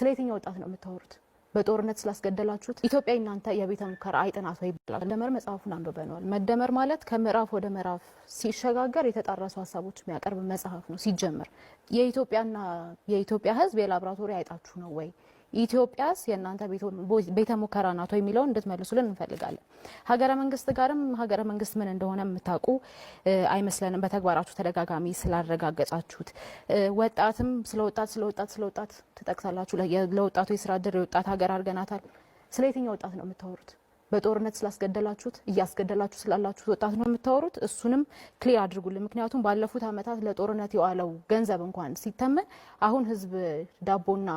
ስለየትኛው ወጣት ነው የምታወሩት? በጦርነት ስላስገደላችሁት ኢትዮጵያ እናንተ የቤተ ሙከራ አይጥናት ወይ ብላል። መደመር መጽሐፉን አንብበነዋል። መደመር ማለት ከምዕራፍ ወደ ምዕራፍ ሲሸጋገር የተጣራሱ ሀሳቦች የሚያቀርብ መጽሐፍ ነው። ሲጀመር የኢትዮጵያ ሕዝብ የላብራቶሪ አይጣችሁ ነው ወይ? ኢትዮጵያስ የእናንተ ቤተ ሙከራ ናት ወይ የሚለውን እንድትመልሱልን እንፈልጋለን። ሀገረ መንግስት ጋርም ሀገረ መንግስት ምን እንደሆነ የምታውቁ አይመስለንም፣ በተግባራችሁ ተደጋጋሚ ስላረጋገጣችሁት። ወጣትም ስለወጣት ትጠቅሳላችሁ። ለወጣቱ የስራ እድል የወጣት ሀገር አድርገናታል። ስለየትኛው ወጣት ነው የምታወሩት? በጦርነት ስላስገደላችሁት እያስገደላችሁ ስላላችሁት ወጣት ነው የምታወሩት? እሱንም ክሊር አድርጉልን። ምክንያቱም ባለፉት አመታት ለጦርነት የዋለው ገንዘብ እንኳን ሲተመን አሁን ህዝብ ዳቦና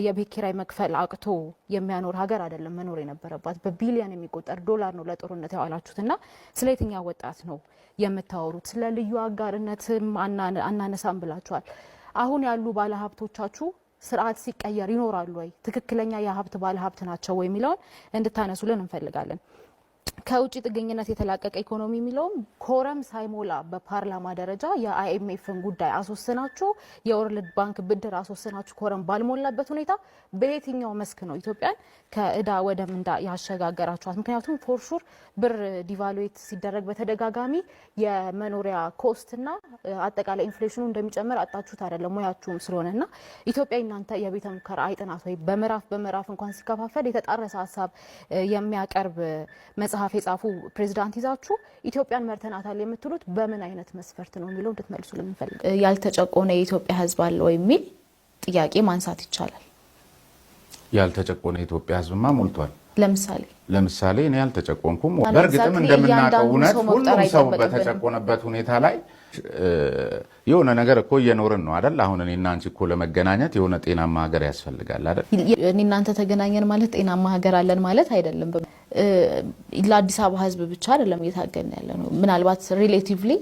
የቤት ኪራይ መክፈል አቅቶ የሚያኖር ሀገር አይደለም መኖር የነበረባት። በቢሊዮን የሚቆጠር ዶላር ነው ለጦርነት ያዋላችሁትና ስለየትኛው ወጣት ነው የምታወሩት? ስለ ልዩ አጋርነትም አናነሳም ብላችኋል። አሁን ያሉ ባለሀብቶቻችሁ ስርዓት ሲቀየር ይኖራሉ ወይ? ትክክለኛ የሀብት ባለሀብት ናቸው ወይ የሚለውን እንድታነሱልን እንፈልጋለን። ከውጭ ጥገኝነት የተላቀቀ ኢኮኖሚ የሚለውም ኮረም ሳይሞላ በፓርላማ ደረጃ የአይኤምኤፍን ጉዳይ አስወስናችሁ የወርልድ ባንክ ብድር አስወስናችሁ ኮረም ባልሞላበት ሁኔታ በየትኛው መስክ ነው ኢትዮጵያን ከእዳ ወደ ምንዳ ያሸጋገራችኋት? ምክንያቱም ፎርሹር ብር ዲቫሉዌት ሲደረግ በተደጋጋሚ የመኖሪያ ኮስትና አጠቃላይ ኢንፍሌሽኑ እንደሚጨምር አጣችሁት አይደለም ሙያችሁም ስለሆነና ኢትዮጵያ እናንተ የቤተ ሙከራ አይጥናት ወይ? በምዕራፍ እንኳን ሲከፋፈል የተጣረሰ ሀሳብ የሚያቀርብ መጽሐፍ የጻፉ ፕሬዝዳንት ይዛችሁ ኢትዮጵያን መርተናታል የምትሉት በምን አይነት መስፈርት ነው የሚለው እንድትመልሱልን እንፈልግ። ያልተጨቆነ የኢትዮጵያ ሕዝብ አለ ወይ የሚል ጥያቄ ማንሳት ይቻላል። ያልተጨቆነ የኢትዮጵያ ሕዝብማ ሞልቷል። ለምሳሌ እኔ ያልተጨቆንኩም። በእርግጥም እንደምናውቀው እውነት ሁሉም ሰው በተጨቆነበት ሁኔታ ላይ የሆነ ነገር እኮ እየኖርን ነው አይደል? አሁን እኔና አንቺ እኮ ለመገናኘት የሆነ ጤናማ ሀገር ያስፈልጋል አይደል? እኔ እናንተ ተገናኘን ማለት ጤናማ ሀገር አለን ማለት አይደለም። ለአዲስ አበባ ህዝብ ብቻ አይደለም እየታገልን ያለ ነው። ምናልባት ሪሌቲቭሊ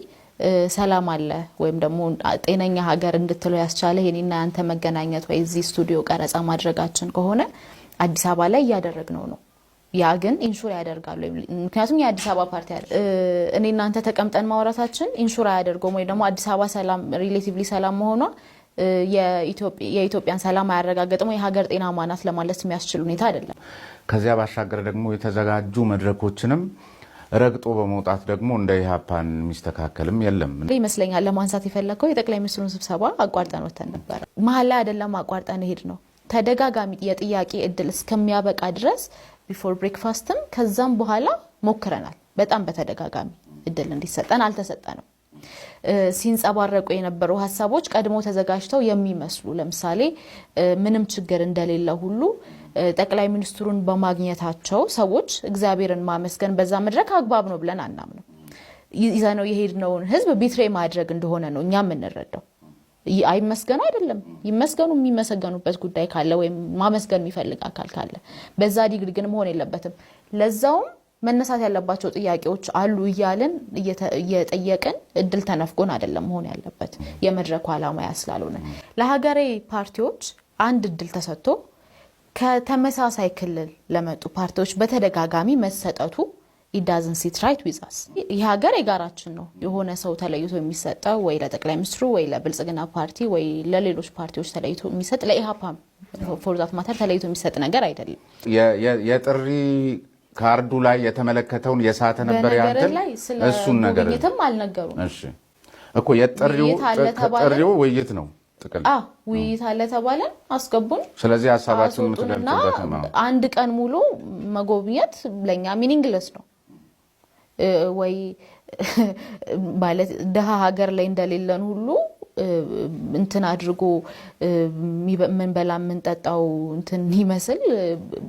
ሰላም አለ ወይም ደግሞ ጤነኛ ሀገር እንድትለው ያስቻለ የኔና ያንተ መገናኘት ወይ እዚህ ስቱዲዮ ቀረጻ ማድረጋችን ከሆነ አዲስ አበባ ላይ እያደረግነው ነው። ያ ግን ኢንሹር ያደርጋሉ። ምክንያቱም የአዲስ አበባ ፓርቲ አለ። እኔ እናንተ ተቀምጠን ማውራታችን ኢንሹር ያደርገው ወይ ደግሞ አዲስ አበባ ሰላም ሪሌቲቭሊ ሰላም መሆኗ የኢትዮጵያን ሰላም አያረጋግጥም ወይ ሀገር ጤናማ ናት ለማለት የሚያስችል ሁኔታ አይደለም። ከዚያ ባሻገር ደግሞ የተዘጋጁ መድረኮችንም ረግጦ በመውጣት ደግሞ እንደ ኢህአፓን የሚስተካከልም የለም ይመስለኛል። ለማንሳት የፈለከው የጠቅላይ ሚኒስትሩን ስብሰባ አቋርጠን ወተን ነበር። መሀል ላይ አይደለም አቋርጠን ሄድ ነው። ተደጋጋሚ የጥያቄ እድል እስከሚያበቃ ድረስ ቢፎር ብሬክፋስትም ከዛም በኋላ ሞክረናል። በጣም በተደጋጋሚ እድል እንዲሰጠን አልተሰጠንም። ሲንጸባረቁ የነበሩ ሀሳቦች ቀድሞ ተዘጋጅተው የሚመስሉ ለምሳሌ ምንም ችግር እንደሌለ ሁሉ ጠቅላይ ሚኒስትሩን በማግኘታቸው ሰዎች እግዚአብሔርን ማመስገን በዛ መድረክ አግባብ ነው ብለን አናምነው። ይዘነው የሄድነውን ህዝብ ቢትሬ ማድረግ እንደሆነ ነው እኛ የምንረዳው። አይመስገኑ አይደለም ይመስገኑ፣ የሚመሰገኑበት ጉዳይ ካለ ወይም ማመስገን የሚፈልግ አካል ካለ በዛ ዲግሪ ግን መሆን የለበትም። ለዛውም መነሳት ያለባቸው ጥያቄዎች አሉ እያልን እየጠየቅን እድል ተነፍጎን አይደለም መሆን ያለበት። የመድረኩ ዓላማ ያስላልሆነ ለሀገሬ ፓርቲዎች አንድ እድል ተሰጥቶ ከተመሳሳይ ክልል ለመጡ ፓርቲዎች በተደጋጋሚ መሰጠቱ it doesn't sit right with us። ይህ ሀገር የጋራችን ነው። የሆነ ሰው ተለይቶ የሚሰጠው ወይ ለጠቅላይ ሚኒስትሩ ወይ ለብልጽግና ፓርቲ ወይ ለሌሎች ፓርቲዎች ተለይቶ የሚሰጥ ለኢሃፓ ፎር ዛት ማተር ተለይቶ የሚሰጥ ነገር አይደለም። የጥሪ ካርዱ ላይ የተመለከተውን የሳተ ነበር ያንተን እሱን ነገር የትም አልነገሩም። እሺ እኮ የጥሪው ውይይት ነው ጥቅል ውይይት አለ ተባለ አስገቡን። ስለዚህ ሐሳባችሁን የምትገልጹበት ነው። አንድ ቀን ሙሉ መጎብኘት ለኛ ሚኒንግለስ ነው ወይ ማለት ደሃ ሀገር ላይ እንደሌለን ሁሉ እንትን አድርጎ ምን በላ ምን ጠጣው እንትን ይመስል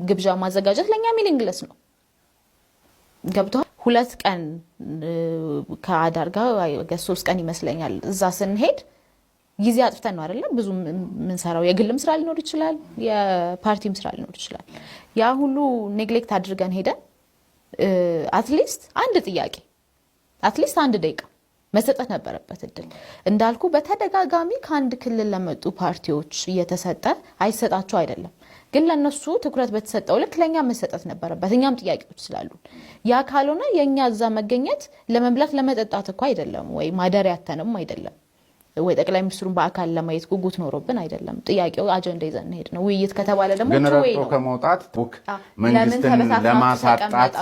ግብዣ ማዘጋጀት ለኛ ሚኒንግለስ ነው። ገብቷል። 2 ቀን ከአዳር ጋር 3 ቀን ይመስለኛል እዛ ስንሄድ ጊዜ አጥፍተን ነው አይደለም ብዙ ምን ሰራው። የግልም ስራ ሊኖር ይችላል፣ የፓርቲም ስራ ሊኖር ይችላል። ያ ሁሉ ኔግሌክት አድርገን ሄደን አትሊስት አንድ ጥያቄ አትሊስት አንድ ደቂቃ መሰጠት ነበረበት እድል። እንዳልኩ በተደጋጋሚ ከአንድ ክልል ለመጡ ፓርቲዎች እየተሰጠ አይሰጣቸው አይደለም፣ ግን ለነሱ ትኩረት በተሰጠው ልክ ለኛ መሰጠት ነበረበት። እኛም ጥያቄዎች ስላሉ ያ ካልሆነ የኛ እዛ መገኘት ለመብላት ለመጠጣት እኮ አይደለም ወይ ማደሪያ ያተንም አይደለም። ወይ ጠቅላይ ሚኒስትሩን በአካል ለማየት ጉጉት ኖሮብን አይደለም። ጥያቄው አጀንዳ ይዘን ሄድ ነው። ውይይት ከተባለ ደግሞ ግን ረግጦ ከመውጣት መንግስትን ለማሳጣት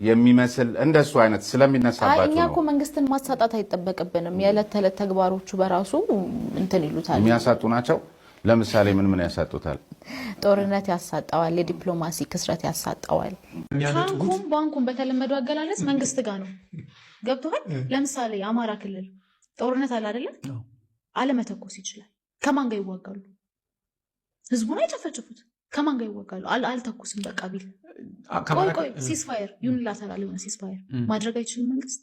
የሚመስል እንደሱ አይነት ስለሚነሳባቸው እኛ እኮ መንግስትን ማሳጣት አይጠበቅብንም። የዕለት ተዕለት ተግባሮቹ በራሱ እንትን ይሉታል፣ የሚያሳጡ ናቸው። ለምሳሌ ምን ያሳጡታል? ጦርነት ያሳጣዋል፣ የዲፕሎማሲ ክስረት ያሳጣዋል። ባንኩን በተለመደው አገላለጽ መንግስት ጋር ነው። ገብቶሃል? ለምሳሌ የአማራ ክልል ጦርነት አለ አይደለ? አለመተኮስ ይችላል። ከማን ጋር ይዋጋሉ? ህዝቡን አይጨፈጭፉት። ከማን ጋር ይዋጋሉ? አልተኩስም በቃ ቢል ቆይ ሲስፋየር ዩኒላተራል የሆነ ሲስፋየር ማድረግ አይችልም መንግስት።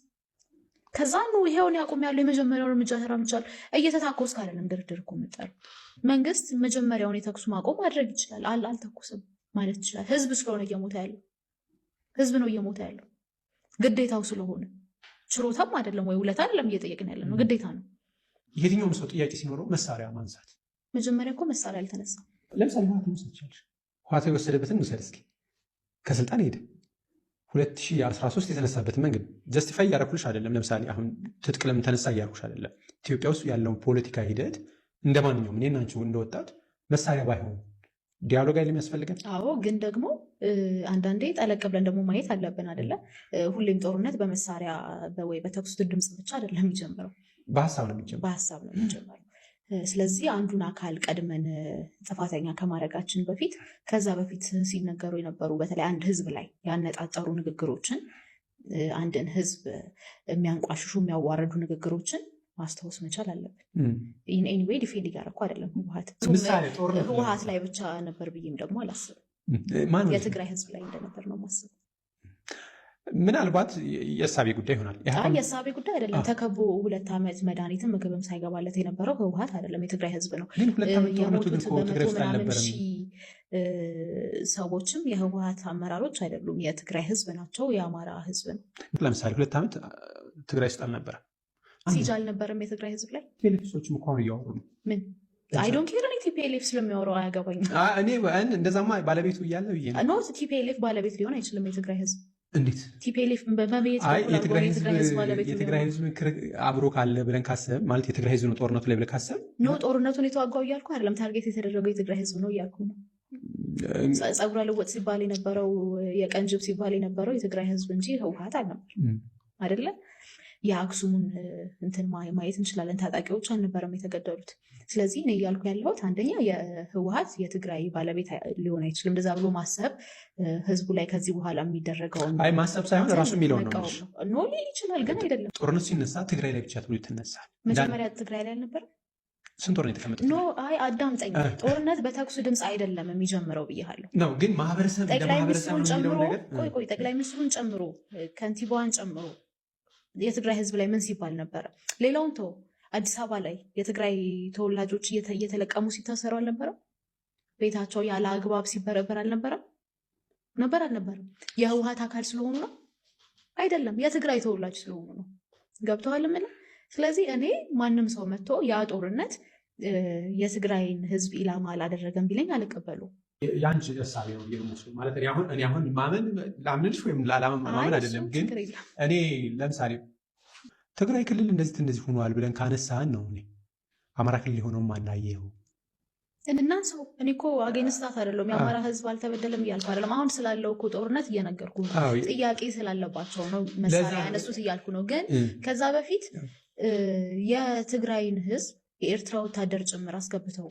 ከዛ ነው ይሄውን ያቆም ያለው የመጀመሪያው እርምጃ ተራምጃል። እየተታኮስ ካለም ድርድር እኮ መጣል መንግስት መጀመሪያውን የተኩስ ማቆም ማድረግ ይችላል። አልተኩስም ማለት ይችላል። ህዝብ ስለሆነ እየሞተ ያለው ህዝብ ነው እየሞተ ያለው ግዴታው ስለሆነ ችሮታም አይደለም ወይ ውለታ አይደለም እየጠየቅን ያለ ነው፣ ግዴታ ነው። የትኛውም ሰው ጥያቄ ሲኖረው መሳሪያ ማንሳት መጀመሪያ እኮ መሳሪያ አልተነሳም። ለምሳሌ ህወሓት መውሰድ ይችላል። ህወሓት የወሰደበትን ውሰድ እስኪ። ከስልጣን ሄደ 2013 የተነሳበትን መንገድ ጀስቲፋይ እያደረኩልሽ አይደለም። ለምሳሌ አሁን ትጥቅ ለምን ተነሳ እያልኩሽ አይደለም። ኢትዮጵያ ውስጥ ያለውን ፖለቲካ ሂደት እንደ ማንኛውም እኔና አንቺ እንደወጣት መሳሪያ ባይሆን ዲያሎግ አይደለም የሚያስፈልገን። አዎ፣ ግን ደግሞ አንዳንዴ ጠለቅ ብለን ደግሞ ማየት አለብን አይደለ? ሁሌም ጦርነት በመሳሪያ ወይ በተኩስ ድምፅ ብቻ አይደለም የሚጀምረው፣ በሀሳብ ነው የሚጀምረው። ስለዚህ አንዱን አካል ቀድመን ጥፋተኛ ከማድረጋችን በፊት ከዛ በፊት ሲነገሩ የነበሩ በተለይ አንድ ህዝብ ላይ ያነጣጠሩ ንግግሮችን፣ አንድን ህዝብ የሚያንቋሽሹ የሚያዋረዱ ንግግሮችን ማስታወስ መቻል አለብን። ኤኒዌይ ዲፌንድ እያደረኩ አይደለም ህወሓት ላይ ብቻ ነበር ብዬም ደግሞ አላስብም። የትግራይ ህዝብ ላይ እንደነበር ነው ማስብ። ምናልባት የእሳቤ ጉዳይ ይሆናል። የእሳቤ ጉዳይ አይደለም። ተከቦ 2 ዓመት መድኃኒትም ምግብም ሳይገባለት የነበረው ህወሓት አይደለም፣ የትግራይ ህዝብ ነው። የሞቱት በመቶ ምናምን ሺህ ሰዎችም የህወሓት አመራሮች አይደሉም፣ የትግራይ ህዝብ ናቸው፣ የአማራ ህዝብ ነው። ለምሳሌ 2 ዓመት ትግራይ ውስጥ አልነበረ ሲጃ አልነበረም የትግራይ ህዝብ ላይ። ቴሌቪዥኖችም እኮ እያወሩ ነው። ምን አይዶን ኬር እኔ ቲፒኤልኤፍ ስለሚያወራው አያገባኝም። እኔ እንደዛማ ባለቤቱ እያለ ኖ ቲፒኤልኤፍ ባለቤት ሊሆን አይችልም የትግራይ ህዝብ። እንዴት ቲፒኤልኤፍ በመቤት የትግራይ ህዝብ አብሮ ካለ ብለን ካሰብ ማለት የትግራይ ህዝብ ነው ጦርነቱ ላይ ብለን ካሰብ ኖ ጦርነቱን የተዋጋው እያልኩ አይደለም። ታርጌት የተደረገው የትግራይ ህዝብ ነው እያልኩ ነው። ጸጉረ ልወጥ ሲባል የነበረው የቀንጅብ ሲባል የነበረው የትግራይ ህዝብ እንጂ ህወሓት አልነበር አይደለ? የአክሱሙን እንትን ማየት እንችላለን። ታጣቂዎች አልነበረም የተገደሉት። ስለዚህ እኔ እያልኩ ያለሁት አንደኛ የህወሓት የትግራይ ባለቤት ሊሆን አይችልም። እንደዛ ብሎ ማሰብ ህዝቡ ላይ ከዚህ በኋላ የሚደረገውን ማሰብ ሳይሆን ራሱ የሚለው ነው ሊል ይችላል፣ ግን አይደለም። ጦርነቱ ሲነሳ ትግራይ ላይ ብቻ ተብሎ ይተነሳል። መጀመሪያ ትግራይ ላይ አልነበረም። ስንት ወር ነው የተቀመጠው? ኖ አይ አዳምጠኝ። ጦርነት በተኩስ ድምፅ አይደለም የሚጀምረው ብያለሁ ነው። ግን ማህበረሰብ ጠቅላይ ሚኒስትሩን ጨምሮ ጠቅላይ ሚኒስትሩን ጨምሮ ከንቲባዋን ጨምሮ የትግራይ ህዝብ ላይ ምን ሲባል ነበረ? ሌላውን ተው። አዲስ አበባ ላይ የትግራይ ተወላጆች እየተለቀሙ ሲታሰሩ አልነበረም? ቤታቸው ያለ አግባብ ሲበረበር አልነበረም? አልነበረም? የህወሓት አካል ስለሆኑ ነው? አይደለም፣ የትግራይ ተወላጅ ስለሆኑ ነው። ገብተዋል ምን? ስለዚህ እኔ ማንም ሰው መጥቶ ያ ጦርነት የትግራይን ህዝብ ኢላማ አላደረገም ቢለኝ አልቀበሉም። የአንቺ እሳቤ ነው የሚመስለው ማለት እኔ አሁን ማመን ላምንልሽ ወይም ላላማመን አይደለም። ግን እኔ ለምሳሌ ትግራይ ክልል እንደዚህ ሆኗል ብለን ካነሳን ነው እኔ አማራ ክልል የሆነው ማናየው እና ሰው እኔ እኮ አጌንስታት አይደለም። የአማራ ህዝብ አልተበደለም እያልኩ አይደለም። አሁን ስላለው እኮ ጦርነት እየነገርኩ ነው። ጥያቄ ስላለባቸው ነው መሳሪያ ያነሱት እያልኩ ነው። ግን ከዛ በፊት የትግራይን ህዝብ የኤርትራ ወታደር ጭምር አስገብተው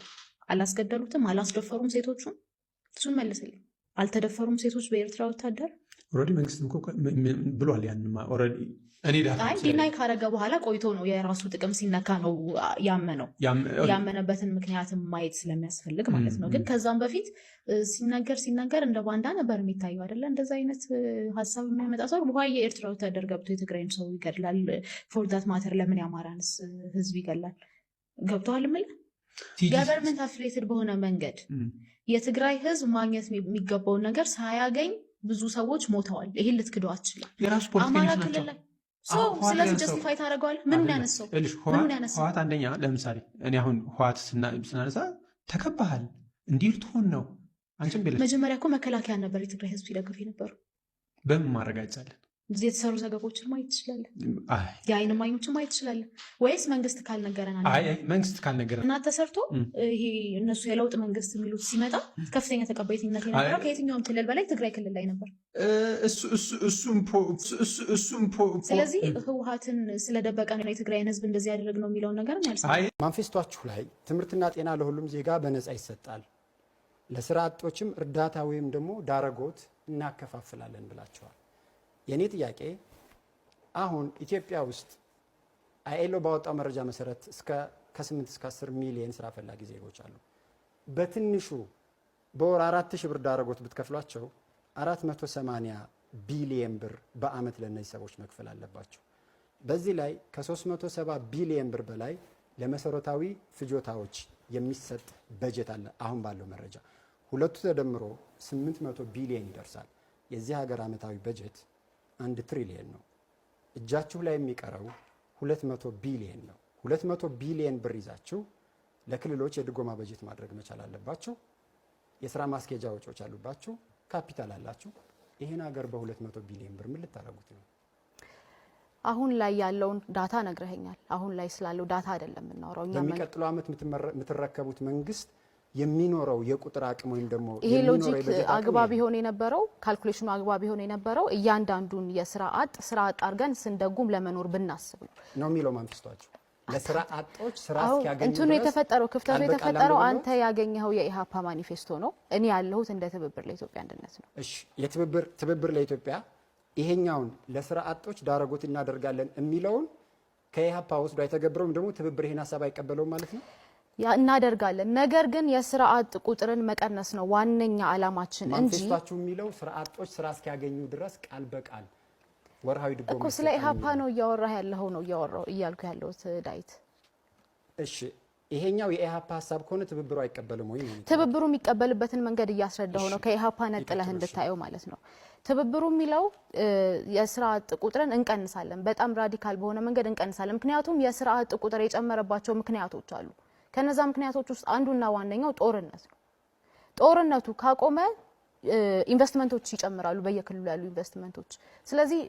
አላስገደሉትም? አላስደፈሩም? ሴቶቹን እሱን መልስልኝ። አልተደፈሩም ሴቶች በኤርትራ ወታደር? ኦልሬዲ መንግስት ብሏል። ያንማ ኦልሬዲ ዲናይ ካረገ በኋላ ቆይቶ ነው የራሱ ጥቅም ሲነካ ነው ያመነው። ያመነበትን ምክንያትም ማየት ስለሚያስፈልግ ማለት ነው። ግን ከዛም በፊት ሲናገር እንደ ባንዳ ነበር የሚታየው አይደለ? እንደዛ አይነት ሀሳብ የሚያመጣ ሰው በኋላ የኤርትራ ወታደር ገብቶ የትግራይን ሰው ይገድላል። ፎርዳት ማተር ለምን የአማራንስ ህዝብ ይገላል? ገብተዋል ምል ገቨርንመንት አፍሌትድ በሆነ መንገድ የትግራይ ህዝብ ማግኘት የሚገባውን ነገር ሳያገኝ ብዙ ሰዎች ሞተዋል። ይሄን ልትክደው አትችልም። አማራ ክልል ላይ ስለዚህ ጀስቲፋይ ታደርገዋለህ? ምኑን ያነሳው? ህወሓት አንደኛ ለምሳሌ እኔ አሁን ህወሓት ስናነሳ ተከባሃል እንዲህ ልትሆን ነው አንቺም ቤለች። መጀመሪያ እኮ መከላከያ ነበር የትግራይ ህዝብ ሲደግፍ የነበሩ። በምን ማረጋጫለን? የተሰሩ ዘገቦችን ማየት ይችላል። የአይን እማኞችን ማየት ይችላል። ወይስ መንግስት ካልነገረን? መንግስት ካልነገረን እና ተሰርቶ ይሄ እነሱ የለውጥ መንግስት የሚሉት ሲመጣ ከፍተኛ ተቀባይነት የነበረው ከየትኛውም ክልል በላይ ትግራይ ክልል ላይ ነበር። ስለዚህ ህወሓትን ስለደበቀ ነው የትግራይን ህዝብ እንደዚህ ያደረግ ነው የሚለውን ነገር ማንፌስቷችሁ ላይ ትምህርትና ጤና ለሁሉም ዜጋ በነፃ ይሰጣል፣ ለስራ አጦችም እርዳታ ወይም ደግሞ ዳረጎት እናከፋፍላለን ብላችኋል። የኔ ጥያቄ አሁን ኢትዮጵያ ውስጥ አይኤልኦ ባወጣው መረጃ መሰረት ከ8 እስከ 10 ሚሊዮን ስራ ፈላጊ ዜጎች አሉ። በትንሹ በወር 4000 ብር ዳረጎት ብትከፍሏቸው 480 ቢሊዮን ብር በአመት ለነዚህ ሰዎች መክፈል አለባቸው። በዚህ ላይ ከ370 ቢሊዮን ብር በላይ ለመሰረታዊ ፍጆታዎች የሚሰጥ በጀት አለ። አሁን ባለው መረጃ ሁለቱ ተደምሮ 800 ቢሊዮን ይደርሳል። የዚህ ሀገር አመታዊ በጀት 1 ትሪሊየን ነው። እጃችሁ ላይ የሚቀረው 200 ቢሊየን ነው። 200 ቢሊየን ብር ይዛችሁ ለክልሎች የድጎማ በጀት ማድረግ መቻል አለባችሁ። የስራ ማስኬጃ ወጪዎች አሉባችሁ፣ ካፒታል አላችሁ። ይሄን ሀገር በ200 ቢሊየን ብር ምን ልታረጉት ነው? አሁን ላይ ያለውን ዳታ ነግረኸኛል። አሁን ላይ ስላለው ዳታ አይደለም የምናወራው። በሚቀጥለው አመት የምትረከቡት መንግስት የሚኖረው የቁጥር አቅም ወይም ደግሞ ይሄ ሎጂክ አግባብ ይሆን የነበረው ካልኩሌሽኑ አግባብ ይሆን የነበረው እያንዳንዱን የስራ አጥ አድርገን ስንደጉም ለመኖር ብናስብ ነው የሚለው ማንፌስቷችሁ። ለስራ አጦች ስራ እስኪያገኙ እንትኑ የተፈጠረው ክፍተቱ የተፈጠረው አንተ ያገኘኸው የኢሃፓ ማኒፌስቶ ነው። እኔ ያለሁት እንደ ትብብር ለኢትዮጵያ አንድነት ነው። እሺ ትብብር ለኢትዮጵያ ይሄኛውን ለስራ አጦች ዳረጎት እናደርጋለን የሚለውን ከኢሃፓ ወስዶ አይተገብረውም፣ ደግሞ ትብብር ይሄን ሐሳብ አይቀበለውም ማለት ነው። እናደርጋለን። ነገር ግን የስራ አጥ ቁጥርን መቀነስ ነው ዋነኛ አላማችን እንጂ ማንፌስቷችሁ የሚለው ስራ አጦች ስራ እስኪያገኙ ድረስ ቃል በቃል ወርሃዊ ድጎማ እኮ ስለ ኢሃፓ ነው እያወራህ ያለው ነው እያልኩ ያለሁት ዳዊት። እሺ ይሄኛው የኢሃፓ ሐሳብ ከሆነ ትብብሩ አይቀበልም ወይ? ትብብሩ የሚቀበልበትን መንገድ እያስረዳሁ ነው፣ ከኢሃፓ ነጥለህ እንድታየው ማለት ነው። ትብብሩ የሚለው የስራ አጥ ቁጥርን እንቀንሳለን፣ በጣም ራዲካል በሆነ መንገድ እንቀንሳለን። ምክንያቱም የስራ አጥ ቁጥር የጨመረባቸው ምክንያቶች አሉ። ከነዛ ምክንያቶች ውስጥ አንዱና ዋነኛው ጦርነት ነው። ጦርነቱ ካቆመ ኢንቨስትመንቶች ይጨምራሉ፣ በየክልሉ ያሉ ኢንቨስትመንቶች። ስለዚህ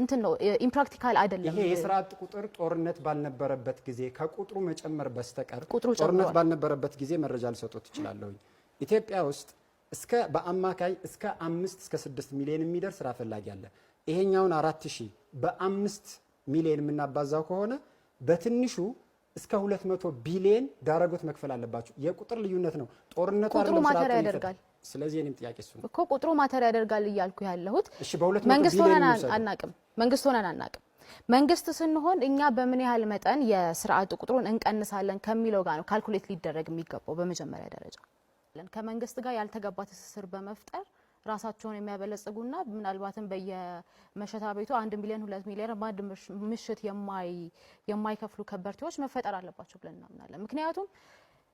እንትን ነው ኢምፕራክቲካል አይደለም። ይሄ የስራ አጥ ቁጥር ጦርነት ባልነበረበት ጊዜ ከቁጥሩ መጨመር በስተቀር ጦርነት ባልነበረበት ጊዜ መረጃ ልሰጡት እችላለሁ። ኢትዮጵያ ውስጥ በአማካይ እስከ 5 እስከ 6 ሚሊዮን የሚደርስ ስራ ፈላጊ አለ። ይሄኛውን 4000 በ5 ሚሊዮን የምናባዛው ከሆነ በትንሹ እስከ 200 ቢሊዮን ዳረጎት መክፈል አለባችሁ። የቁጥር ልዩነት ነው። ጦርነቱ ቁጥሩ ማተር ያደርጋል። ስለዚህ እኔም ጥያቄ እሱ ነው እኮ ቁጥሩ ማተር ያደርጋል እያልኩ ያለሁት። እሺ በ200 መንግስት ሆነን አናቅም። መንግስት ስንሆን እኛ በምን ያህል መጠን የስራ አጥ ቁጥሩን እንቀንሳለን ከሚለው ጋር ነው ካልኩሌት ሊደረግ የሚገባው። በመጀመሪያ ደረጃ ከመንግስት ጋር ያልተገባ ትስስር በመፍጠር ራሳቸውን የሚያበለጽጉና ምናልባትም በየመሸታ ቤቱ 1 ሚሊዮን 2 ሚሊዮን ባድ ምሽት የማይከፍሉ ከበርቴዎች መፈጠር አለባቸው ብለን እናምናለን። ምክንያቱም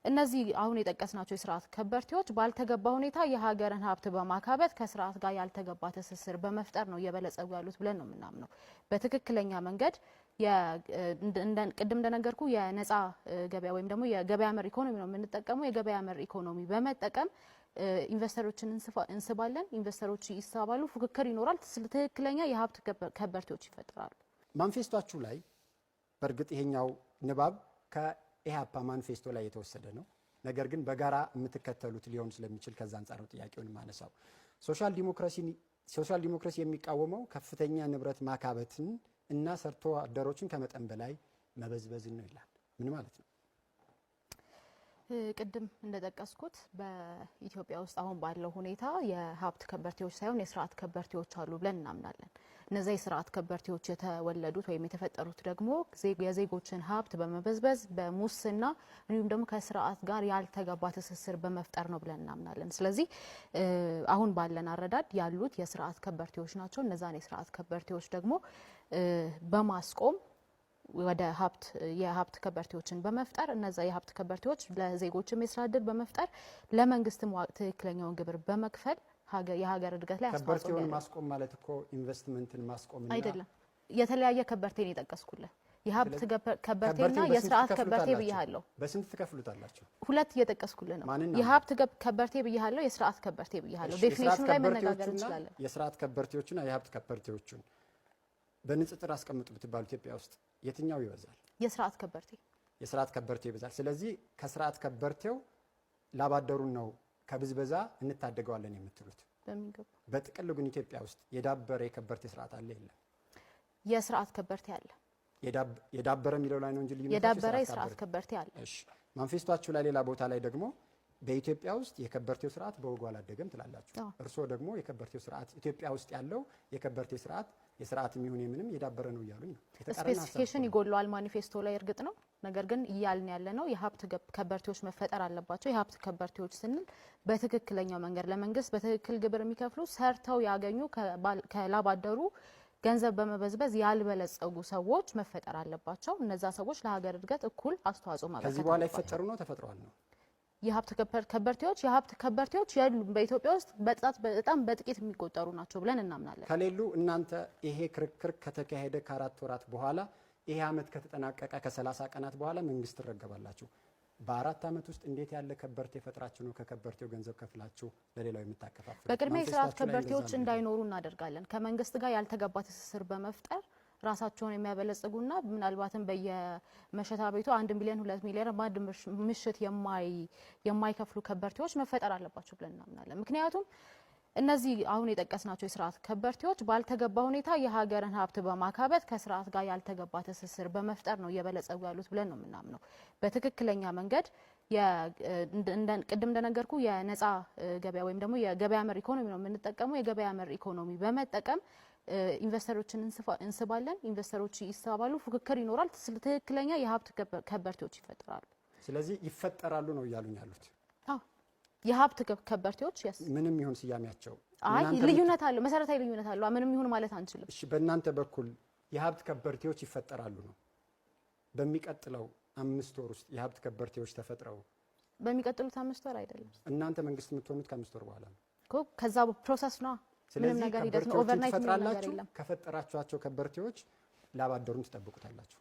እነዚህ አሁን የጠቀስናቸው የስርዓት ከበርቴዎች ባልተገባ ሁኔታ የሀገርን ሀብት በማካበት ከስርዓት ጋር ያልተገባ ትስስር በመፍጠር ነው እየበለጸጉ ያሉት ብለን ነው የምናምነው። በትክክለኛ መንገድ ቅድም እንደነገርኩ የነፃ ገበያ ወይም ደግሞ የገበያ መር ኢኮኖሚ ነው የምንጠቀመው። የገበያ መር ኢኮኖሚ በመጠቀም ኢንቨስተሮችን እንስባለን፣ ኢንቨስተሮች ይሳባሉ፣ ፉክክር ይኖራል፣ ትክክለኛ የሀብት ከበርቴዎች ይፈጠራሉ። ማንፌስቷችሁ ላይ በእርግጥ ይሄኛው ንባብ ከኢሃፓ ማንፌስቶ ላይ የተወሰደ ነው። ነገር ግን በጋራ የምትከተሉት ሊሆን ስለሚችል ከዛ አንጻር ነው ጥያቄውን ማነሳው። ሶሻል ዲሞክራሲ የሚቃወመው ከፍተኛ ንብረት ማካበትን እና ሰርቶ አደሮችን ከመጠን በላይ መበዝበዝን ነው ይላል። ምን ማለት ነው? ቅድም እንደጠቀስኩት በኢትዮጵያ ውስጥ አሁን ባለው ሁኔታ የሀብት ከበርቴዎች ሳይሆን የስርዓት ከበርቴዎች አሉ ብለን እናምናለን። እነዚህ የስርዓት ከበርቴዎች የተወለዱት ወይም የተፈጠሩት ደግሞ የዜጎችን ሀብት በመበዝበዝ በሙስና እንዲሁም ደግሞ ከስርዓት ጋር ያልተገባ ትስስር በመፍጠር ነው ብለን እናምናለን። ስለዚህ አሁን ባለን አረዳድ ያሉት የስርዓት ከበርቴዎች ናቸው። እነዛን የስርዓት ከበርቴዎች ደግሞ በማስቆም ወደ የሀብት ከበርቴዎችን በመፍጠር እነዛ የሀብት ከበርቴዎች ለዜጎችም የስራ ዕድል በመፍጠር ለመንግስትም ትክክለኛውን ግብር በመክፈል የሀገር እድገት ላይ አስተዋጽኦ ከበርቴውን ማስቆም ማለት እኮ ኢንቨስትመንትን ማስቆምና አይደለም። የተለያየ ከበርቴን የጠቀስኩልህ የሀብት ከበርቴና የስርዓት ከበርቴ ብያለሁ። በስንት ትከፍሉታላችሁ? ሁለት እየጠቀስኩልህ ነው። የሀብት ከበርቴ ብያለሁ፣ የስርዓት ከበርቴ ብያለሁ። ዴፊኒሽኑ ላይ መነጋገር እንችላለን። የስርዓት ከበርቴዎችና የሀብት ከበርቴዎችን በንጽጽር አስቀምጡ ብትባሉ ኢትዮጵያ ውስጥ የትኛው ይበዛል? የስርዓት ከበርቴ ይበዛል። ስለዚህ ከስርዓት ከበርቴው ላባደሩን ነው ከብዝበዛ እንታደገዋለን የምትሉት? በሚገባ። በጥቅሉ ግን ኢትዮጵያ ውስጥ የዳበረ የከበርቴ ስርዓት አለ የለም? የስርዓት ከበርቴ አለ። የዳበረ የሚለው ላይ ነው እንጂ ልዩነቱ የዳበረ የስርዓት ከበርቴ አለ። እሺ፣ ማንፌስቷችሁ ላይ ሌላ ቦታ ላይ ደግሞ በኢትዮጵያ ውስጥ የከበርቴው ስርዓት በወጉ አላደገም ትላላችሁ። እርስዎ ደግሞ የከበርቴው ስርዓት ኢትዮጵያ ውስጥ ያለው የከበርቴ ስርዓት የስርዓት የሚሆን የምንም የዳበረ ነው እያሉኝ ነው። ስፔሲፊኬሽን ይጎለዋል ማኒፌስቶ ላይ እርግጥ ነው። ነገር ግን እያልን ያለ ነው የሀብት ከበርቴዎች መፈጠር አለባቸው። የሀብት ከበርቴዎች ስንል በትክክለኛው መንገድ ለመንግስት በትክክል ግብር የሚከፍሉ ሰርተው ያገኙ ከላባደሩ ገንዘብ በመበዝበዝ ያልበለጸጉ ሰዎች መፈጠር አለባቸው። እነዛ ሰዎች ለሀገር እድገት እኩል አስተዋጽኦ ማበርከት ከዚህ በኋላ ይፈጠሩ ነው ተፈጥሯል ነው የሀብት ከበርቴዎች የሉም። በኢትዮጵያ ውስጥ በጣም በጥቂት የሚቆጠሩ ናቸው ብለን እናምናለን። ከሌሉ እናንተ ይሄ ክርክር ከተካሄደ ከ4 ወራት በኋላ ይሄ አመት ከተጠናቀቀ ከ30 ቀናት በኋላ መንግስት ትረገባላችሁ። በ4 አመት ውስጥ እንዴት ያለ ከበርቴ ፈጥራችሁ ነው ከከበርቴው ገንዘብ ከፍላችሁ ለሌላው የምታከፋፍሉ? በቅድሚያ የስርዓት ከበርቴዎች እንዳይኖሩ እናደርጋለን። ከመንግስት ጋር ያልተገባ ትስስር በመፍጠር ራሳቸውን የሚያበለጽጉና ምናልባትም በየመሸታ ቤቱ 1 ሚሊዮን 2 ሚሊዮን በአንድ ምሽት የማይከፍሉ ከበርቴዎች መፈጠር አለባቸው ብለን እናምናለን። ምክንያቱም እነዚህ አሁን የጠቀስናቸው የስርዓት ከበርቴዎች ባልተገባ ሁኔታ የሀገርን ሀብት በማካበት ከስርዓት ጋር ያልተገባ ትስስር በመፍጠር ነው እየበለጸጉ ያሉት ብለን ነው የምናምነው። በትክክለኛ መንገድ ቅድም እንደነገርኩ የነጻ ገበያ ወይም ደግሞ የገበያ መር ኢኮኖሚ ነው የምንጠቀመው። የገበያ መር ኢኮኖሚ በመጠቀም ኢንቨስተሮችን እንስባለን። ኢንቨስተሮች ይሳባሉ፣ ፉክክር ይኖራል። ትክክለኛ የሀብት ከበርቴዎች ይፈጠራሉ። ስለዚህ ይፈጠራሉ ነው እያሉኝ ያሉት? አዎ የሀብት ከበርቴዎች ምንም ይሁን ስያሜያቸው ልዩነት አለው፣ መሰረታዊ ልዩነት አለው። ምንም ይሁን ማለት አንችልም። እሺ፣ በእናንተ በኩል የሀብት ከበርቴዎች ይፈጠራሉ ነው? በሚቀጥለው 5 ወር ውስጥ የሀብት ከበርቴዎች ተፈጥረው በሚቀጥሉት 5 ወር አይደለም። እናንተ መንግስት የምትሆኑት ከ5 ወር በኋላ ነው እኮ። ከዛ ፕሮሰስ ነው። ምንም ነገር ሂደት ነው። ኦቨርናይት ነገር የለም። ከፈጠራችኋቸው ከበርቴዎች ላባደሩን ትጠብቁታላችሁ።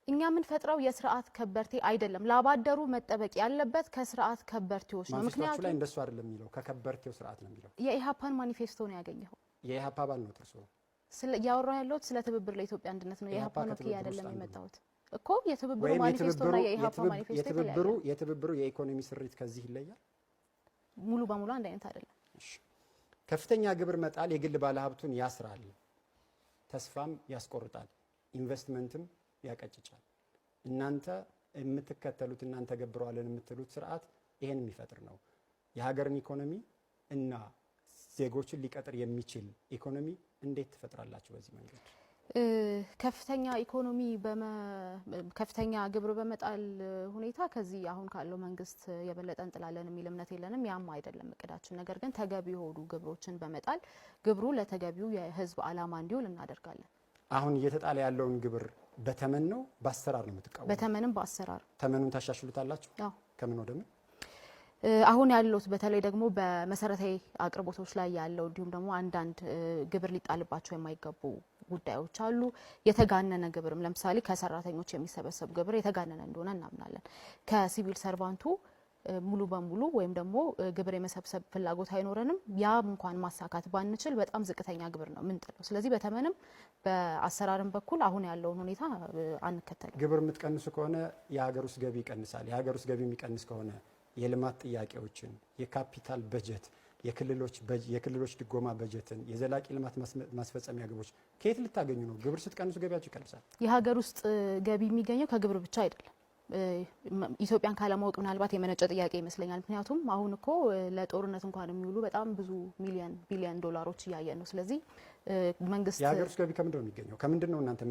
እኛ ምን ፈጥረው የስርዓት ከበርቴ አይደለም። ላባደሩ መጠበቅ ያለበት ከስርዓት ከበርቴዎች ነው። ምክንያቱም ላይ እንደሱ አይደለም የሚለው ከከበርቴው ስርዓት ነው የሚለው። የኢሃፓን ማኒፌስቶ ነው ያገኘው። የኢሃፓ አባል ነው ጥርሶ ያወራው ያለሁት ስለ ትብብር ለኢትዮጵያ አንድነት ነው። የኢሃፓን ነው አይደለም የመጣሁት እኮ። የትብብሩ ማኒፌስቶና የኢሃፓ ማኒፌስቶ የትብብሩ የኢኮኖሚ ስሪት ከዚህ ይለያል። ሙሉ በሙሉ አንድ አይነት አይደለም። ከፍተኛ ግብር መጣል የግል ባለሀብቱን ያስራል፣ ተስፋም ያስቆርጣል፣ ኢንቨስትመንትም ያቀጭጫል። እናንተ የምትከተሉት እናንተ ገብረዋለን የምትሉት ስርዓት ይሄን የሚፈጥር ነው። የሀገርን ኢኮኖሚ እና ዜጎችን ሊቀጥር የሚችል ኢኮኖሚ እንዴት ትፈጥራላችሁ በዚህ መንገድ? ከፍተኛ ግብር በመጣል ሁኔታ ከዚህ አሁን ካለው መንግስት የበለጠ እንጥላለን የሚል እምነት የለንም። ያም አይደለም እቅዳችን። ነገር ግን ተገቢ የሆኑ ግብሮችን በመጣል ግብሩ ለተገቢው የህዝብ አላማ እንዲውል እናደርጋለን። አሁን እየተጣለ ያለውን ግብር በተመን ነው በአሰራር ነው የምትቃወሙ? በተመንም በአሰራር። ተመኑን ታሻሽሉታላችሁ? አዎ። ከምን ወደ ምን? አሁን ያሉት በተለይ ደግሞ በመሰረታዊ አቅርቦቶች ላይ ያለው እንዲሁም ደግሞ አንዳንድ ግብር ሊጣልባቸው የማይገቡ ጉዳዮች አሉ። የተጋነነ ግብርም ለምሳሌ ከሰራተኞች የሚሰበሰብ ግብር የተጋነነ እንደሆነ እናምናለን። ከሲቪል ሰርቫንቱ ሙሉ በሙሉ ወይም ደግሞ ግብር የመሰብሰብ ፍላጎት አይኖረንም። ያም እንኳን ማሳካት ባንችል በጣም ዝቅተኛ ግብር ነው ምንጥለው። ስለዚህ በተመንም በአሰራርም በኩል አሁን ያለውን ሁኔታ አንከተልም። ግብር የምትቀንሱ ከሆነ የሀገር ውስጥ ገቢ ይቀንሳል። የሀገር ውስጥ ገቢ የሚቀንስ ከሆነ የልማት ጥያቄዎችን፣ የካፒታል በጀት፣ የክልሎች ድጎማ በጀትን፣ የዘላቂ ልማት ማስፈጸሚያ ግቦች ከየት ልታገኙ ነው? ግብር ስትቀንሱ ገቢያችሁ ይቀንሳል። የሀገር ውስጥ ገቢ የሚገኘው ከግብር ብቻ አይደለም። ኢትዮጵያን ካለማወቅ ምናልባት የመነጨ ጥያቄ ይመስለኛል። ምክንያቱም አሁን እኮ ለጦርነት እንኳን የሚውሉ በጣም ብዙ ቢሊዮን ዶላሮች እያየን ነው። ስለዚህ መንግስት የሀገር ውስጥ ገቢ ከምንድን ነው የሚገኘው? ከምንድን ነው እናንተ